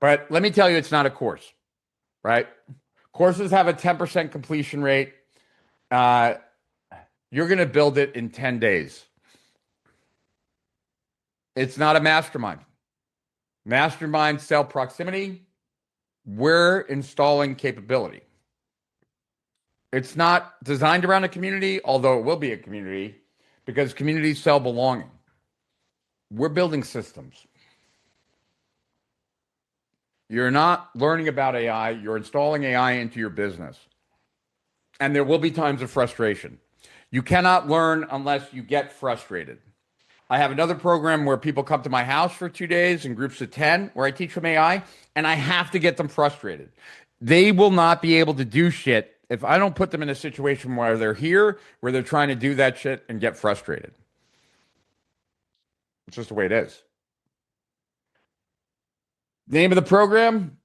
But let me tell you, it's not a course, right? Courses have a 10% completion rate. You're going to build it in 10 days. It's not a mastermind. Mastermind sell proximity. We're installing capability. It's not designed around a community, although it will be a community, because communities sell belonging. We're building systems. You're not learning about AI. You're installing AI into your business. And there will be times of frustration. You cannot learn unless you get frustrated. I have another program where people come to my house for 2 days in groups of 10 where I teach them AI, and I have to get them frustrated. They will not be able to do shit if I don't put them in a situation where they're here, where they're trying to do that shit and get frustrated. It's just the way it is. Name of the program?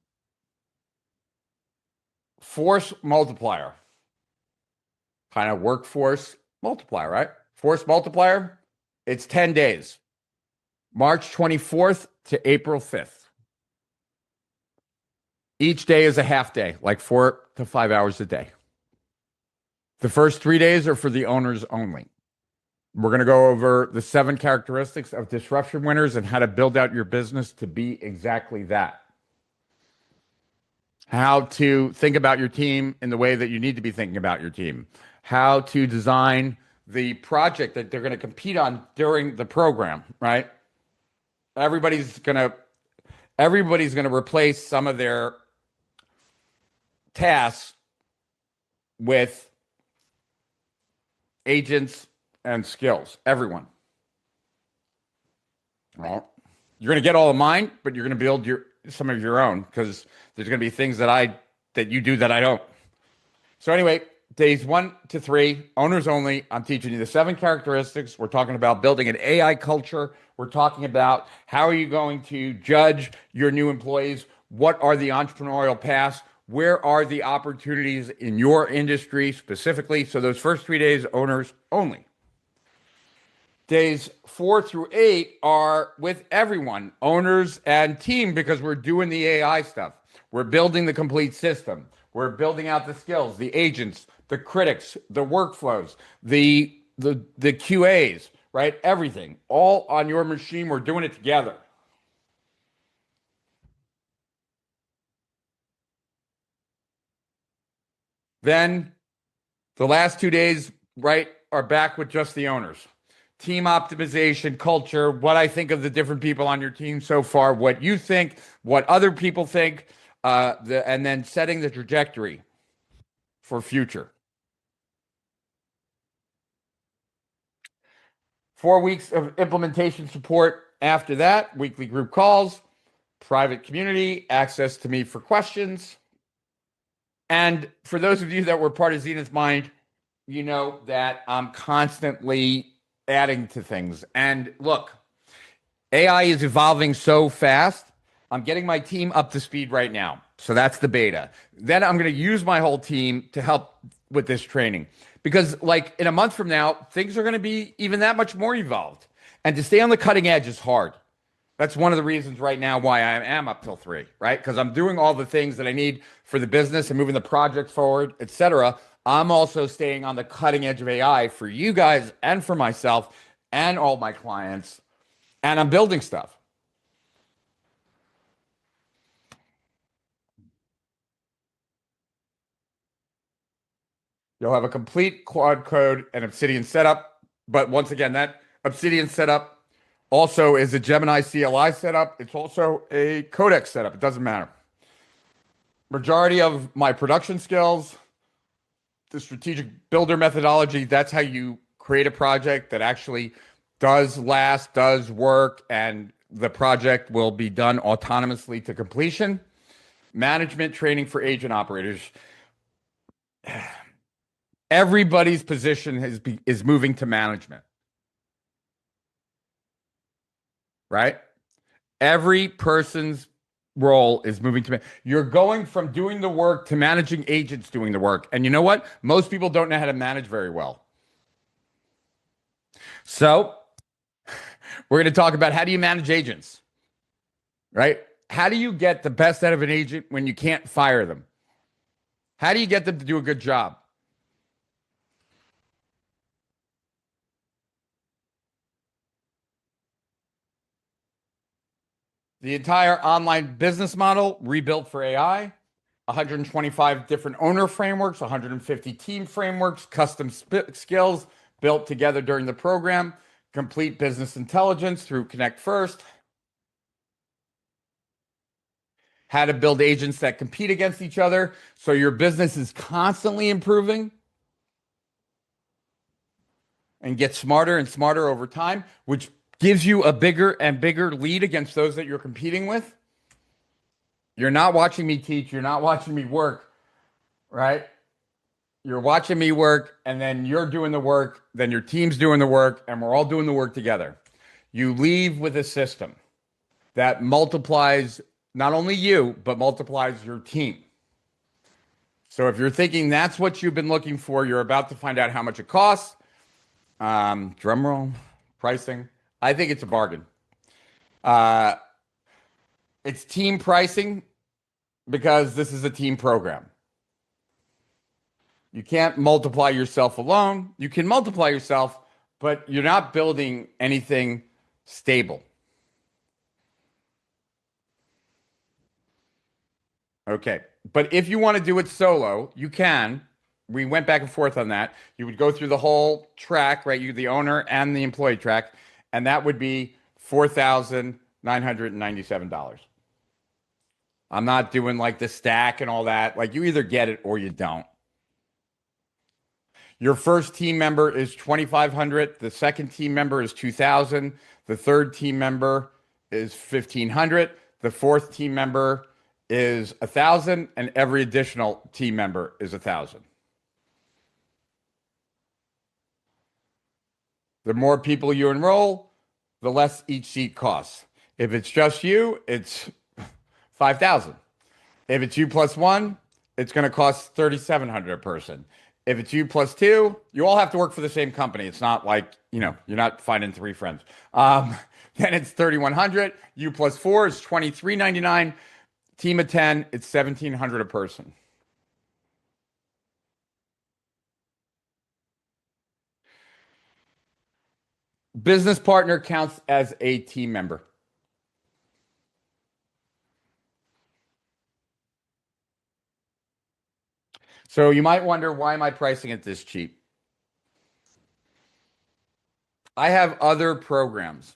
Force Multiplier. Kind of workforce multiplier, right? Force multiplier. It's 10 days. March 24th to April 5th. Each day is a half day, like 4 to 5 hours a day. The first 3 days are for the owners only. We're going to go over the 7 characteristics of disruption winners and how to build out your business to be exactly that. How to think about your team in the way that you need to be thinking about your team. How to design the project that they're going to compete on during the program, right? Everybody's going to replace some of their tasks with agents and skills. Everyone. Well, you're going to get all of mine, but you're going to build some of your own, because there's going to be things that you do that I don't. So anyway, days 1 to 3, owners only. I'm teaching you the 7 characteristics. We're talking about building an AI culture. We're talking about how are you going to judge your new employees? What are the entrepreneurial paths? Where are the opportunities in your industry specifically? So those first 3 days, owners only. Days 4 through 8 are with everyone, owners and team, because we're doing the AI stuff. We're building the complete system. We're building out the skills, the agents, the critics, the workflows, the QAs, right? Everything, all on your machine. We're doing it together. Then the last 2 days, right, are back with just the owners. Team optimization, culture, what I think of the different people on your team so far, what you think, what other people think, and then setting the trajectory for future. 4 weeks of implementation support after that, weekly group calls, private community, access to me for questions. And for those of you that were part of Zenith Mind, you know that I'm constantly adding to things. And look, AI is evolving so fast. I'm getting my team up to speed right now. So that's the beta. Then I'm going to use my whole team to help with this training. Because like in a month from now, things are going to be even that much more evolved. And to stay on the cutting edge is hard. That's one of the reasons right now why I am up till 3, right? Because I'm doing all the things that I need for the business and moving the project forward, etc. I'm also staying on the cutting edge of AI for you guys and for myself and all my clients. And I'm building stuff. You'll have a complete quad code and Obsidian setup. But once again, that Obsidian setup also is a Gemini CLI setup. It's also a Codex setup. It doesn't matter. Majority of my production skills, the strategic builder methodology, that's how you create a project that actually does last, does work, and the project will be done autonomously to completion. Management training for agent operators. Everybody's position is moving to management. Right? Every person's role is moving to you're going from doing the work to managing agents doing the work. And you know what? Most people don't know how to manage very well. So we're going to talk about how do you manage agents, right? how do you get the best out of an agent when you can't fire them? How do you get them to do a good job? The entire online business model rebuilt for AI, 125 different owner frameworks, 150 team frameworks, custom skills built together during the program, complete business intelligence through Connect First, how to build agents that compete against each other so your business is constantly improving and get smarter and smarter over time, which gives you a bigger and bigger lead against those that you're competing with. You're not watching me teach, you're not watching me work, right? You're watching me work, and then you're doing the work, then your team's doing the work, and we're all doing the work together. You leave with a system that multiplies not only you, but multiplies your team. So if you're thinking that's what you've been looking for, you're about to find out how much it costs. Drum roll, pricing. I think it's a bargain. It's team pricing because this is a team program. You can't multiply yourself alone. You can multiply yourself, but you're not building anything stable. Okay. But if you want to do it solo, you can. We went back and forth on that. You would go through the whole track, right? You, the owner and the employee track, and that would be $4,997. I'm not doing like the stack and all that. Like you either get it or you don't. Your first team member is 2,500. The second team member is 2,000. The third team member is 1,500. The fourth team member is 1,000, and every additional team member is 1,000. The more people you enroll, the less each seat costs. If it's just you, it's 5,000. If it's you plus one, it's going to cost 3,700 a person. If it's you plus two, you all have to work for the same company. It's not like, you're not finding three friends. Then it's 3,100. You plus four is 2,399. Team of 10, it's 1,700 a person. Business partner counts as a team member. So you might wonder, why am I pricing it this cheap? I have other programs,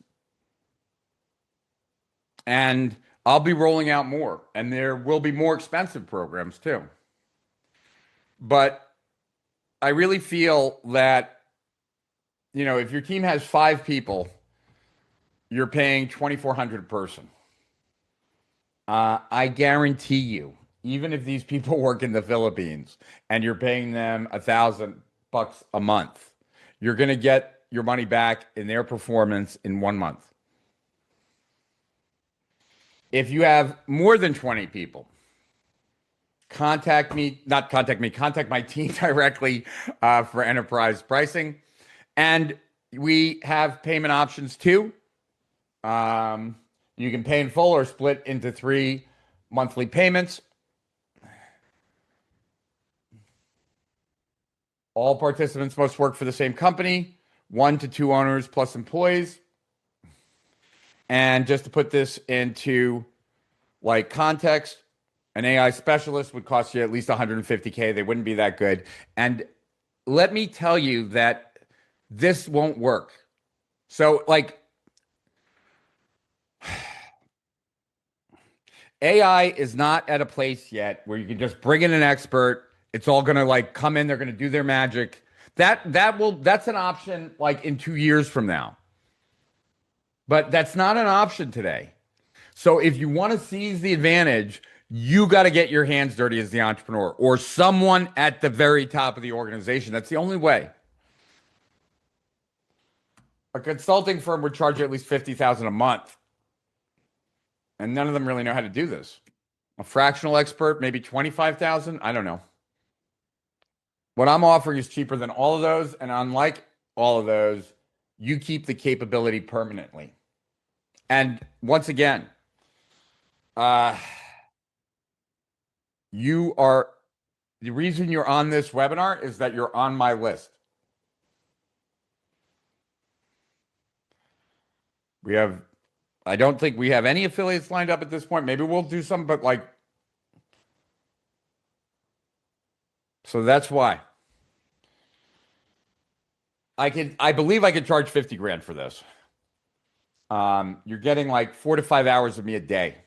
and I'll be rolling out more, and there will be more expensive programs too. But I really feel that, if your team has 5 people, you're paying 2,400 a person. I guarantee you, even if these people work in the Philippines and you're paying them $1,000 a month, you're going to get your money back in their performance in 1 month. If you have more than 20 people, contact my team directly for enterprise pricing. And we have payment options too. You can pay in full or split into 3 monthly payments. All participants must work for the same company, 1 to 2 owners plus employees. And just to put this into like context, an AI specialist would cost you at least $150K. They wouldn't be that good. And let me tell you that this won't work. So like AI is not at a place yet where you can just bring in an expert. It's all going to like come in. They're going to do their magic. That's an option like in 2 years from now. But that's not an option today. So if you want to seize the advantage, you got to get your hands dirty as the entrepreneur or someone at the very top of the organization. That's the only way. A consulting firm would charge you at least $50,000 a month. And none of them really know how to do this. A fractional expert, maybe 25,000. I don't know. What I'm offering is cheaper than all of those. And unlike all of those, you keep the capability permanently. And once again, Uh, the reason you're on this webinar is that you're on my list. I don't think we have any affiliates lined up at this point. Maybe we'll do some, but so that's why. I believe I could charge 50 grand for this. You're getting like 4 to 5 hours of me a day.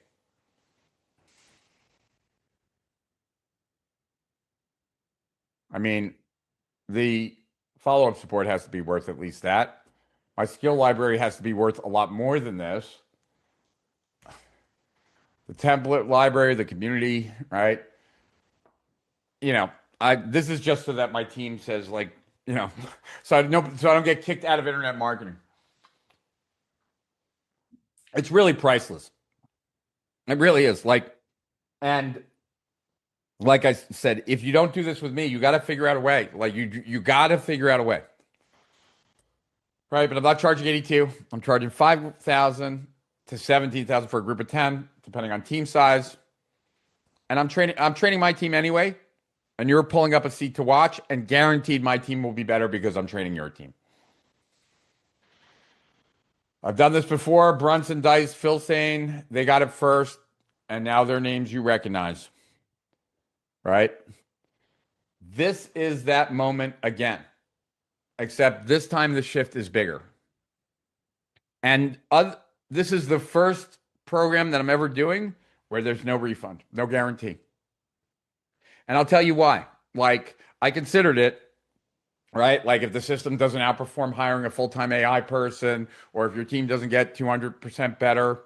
I mean, the follow-up support has to be worth at least that. My skill library has to be worth a lot more than this. The template library, the community, right? This is just so that my team says so I don't get kicked out of internet marketing. It's really priceless. It really is. And like I said, if you don't do this with me, you got to figure out a way. You got to figure out a way. Right, but I'm not charging 82. I'm charging 5,000 to 17,000 for a group of 10, depending on team size. And I'm training my team anyway. And you're pulling up a seat to watch, and guaranteed my team will be better because I'm training your team. I've done this before. Brunson, Dice, Phil Sane, they got it first, and now their names you recognize. Right? This is that moment again, except this time the shift is bigger. And this is the first program that I'm ever doing where there's no refund, no guarantee. And I'll tell you why. I considered it, right? Like if the system doesn't outperform hiring a full-time AI person, or if your team doesn't get 200% better.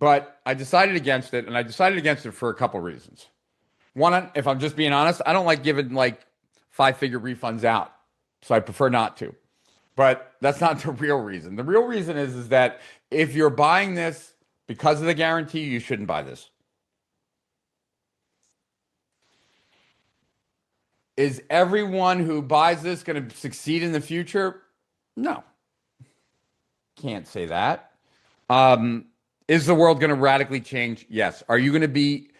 But I decided against it, and I decided against it for a couple reasons. One, if I'm just being honest, I don't like giving 5-figure refunds out. So I prefer not to. But that's not the real reason. The real reason is that if you're buying this because of the guarantee, you shouldn't buy this. Is everyone who buys this going to succeed in the future? No. Can't say that. Is the world going to radically change? Yes. Are you going to be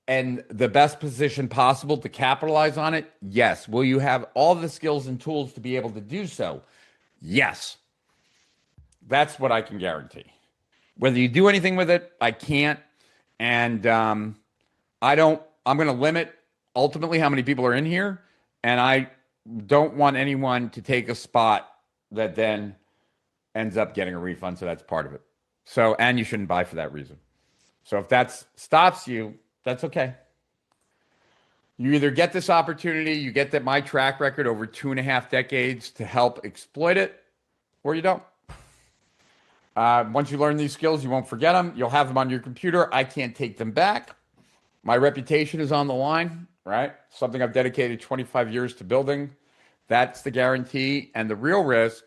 in the best position possible to capitalize on it? Yes. Will you have all the skills and tools to be able to do so? Yes. That's what I can guarantee. Whether you do anything with it, I can't. And I'm going to limit ultimately how many people are in here. And I don't want anyone to take a spot that then ends up getting a refund. So that's part of it. And you shouldn't buy for that reason. So if that stops you, that's okay. You either get this opportunity, you get my track record over 2.5 decades to help exploit it, or you don't. Once you learn these skills, you won't forget them. You'll have them on your computer. I can't take them back. My reputation is on the line, right? Something I've dedicated 25 years to building. That's the guarantee. And the real risk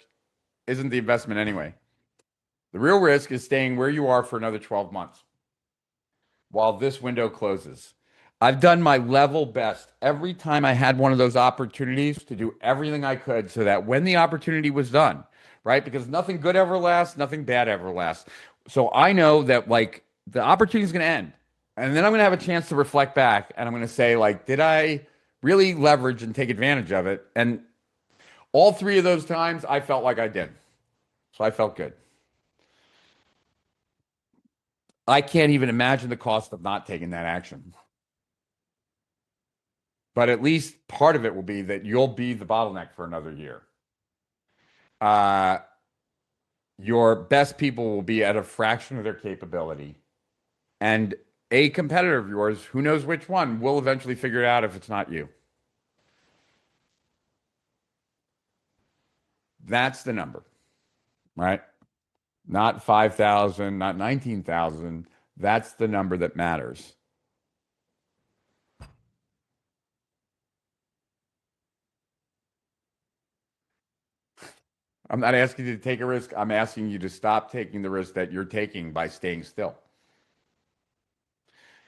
isn't the investment anyway. The real risk is staying where you are for another 12 months while this window closes. I've done my level best every time I had one of those opportunities to do everything I could so that when the opportunity was done, right? Because nothing good ever lasts, nothing bad ever lasts. So I know that the opportunity is going to end. And then I'm going to have a chance to reflect back and I'm going to say, did I really leverage and take advantage of it? And all 3 of those times, I felt like I did. So I felt good. I can't even imagine the cost of not taking that action. But at least part of it will be that you'll be the bottleneck for another year. Your best people will be at a fraction of their capability. And a competitor of yours, who knows which one, will eventually figure it out if it's not you. That's the number, right? Not 5,000, not 19,000. That's the number that matters. I'm not asking you to take a risk. I'm asking you to stop taking the risk that you're taking by staying still.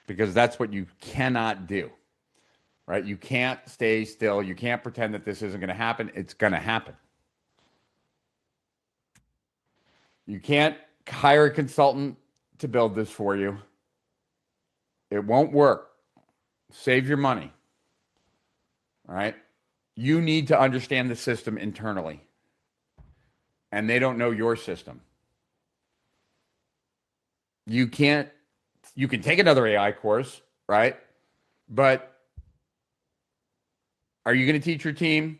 Because that's what you cannot do, right? You can't stay still. You can't pretend that this isn't going to happen. It's going to happen. You can't hire a consultant to build this for you. It won't work. Save your money. All right. You need to understand the system internally, and they don't know your system. You can take another AI course, right? But are you going to teach your team?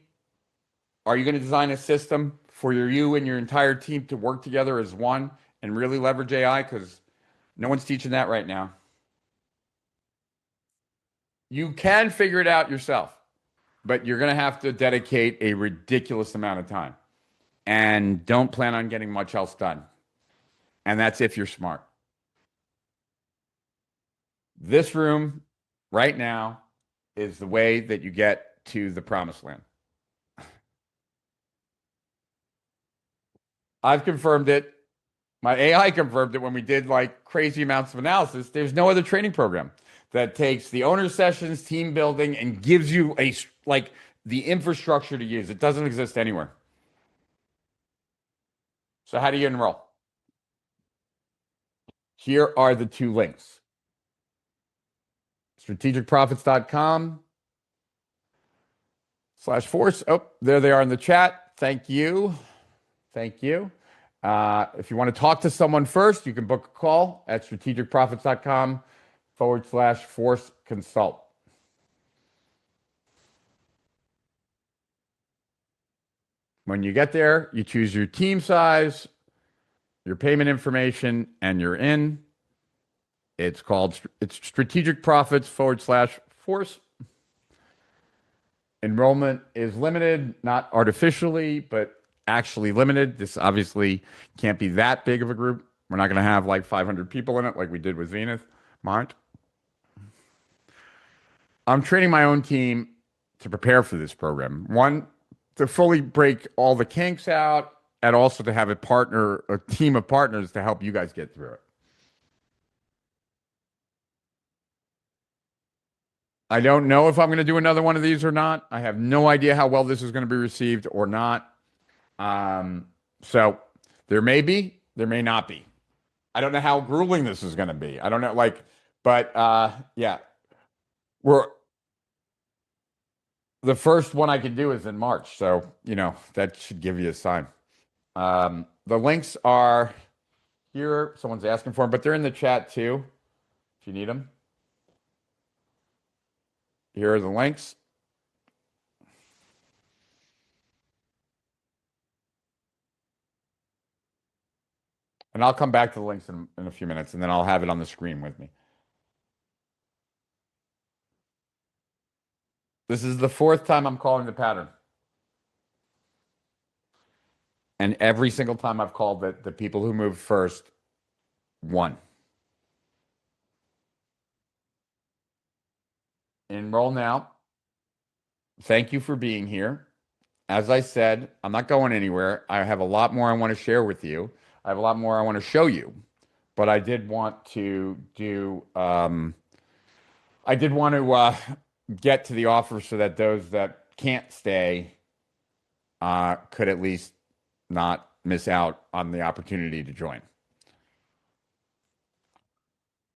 Are you going to design a system for you and your entire team to work together as one and really leverage AI? Because no one's teaching that right now. You can figure it out yourself, but you're going to have to dedicate a ridiculous amount of time. And don't plan on getting much else done. And that's if you're smart. This room right now is the way that you get to the promised land. I've confirmed it. My AI confirmed it when we did like crazy amounts of analysis. There's no other training program that takes the owner sessions, team building, and gives you the infrastructure to use. It doesn't exist anywhere. So how do you enroll? Here are the two links. strategicprofits.com/force. Oh, there they are in the chat. Thank you. Thank you. If you want to talk to someone first, you can book a call at strategicprofits.com/force consult. When you get there, you choose your team size, your payment information, and you're in. It's Strategic Profits /force. Enrollment is limited, not artificially, but actually limited. This obviously can't be that big of a group. We're not going to have like 500 people in it like we did with Zenith. I'm training my own team to prepare for this program. One, to fully break all the kinks out, and also to have a team of partners to help you guys get through it. I don't know if I'm going to do another one of these or not. I have no idea how well this is going to be received or not. So there may be, there may not be. I don't know how grueling this is going to be. I don't know, but yeah, the first one I can do is in March. So, that should give you a sign. The links are here. Someone's asking for them, but they're in the chat too, if you need them. Here are the links. And I'll come back to the links in a few minutes, and then I'll have it on the screen with me. This is the fourth time I'm calling the pattern. And every single time I've called it, the people who moved first won. Enroll now. Thank you for being here. As I said, I'm not going anywhere. I have a lot more I want to share with you. I have a lot more I want to show you. But I did want to get to the offer so that those that can't stay could at least not miss out on the opportunity to join.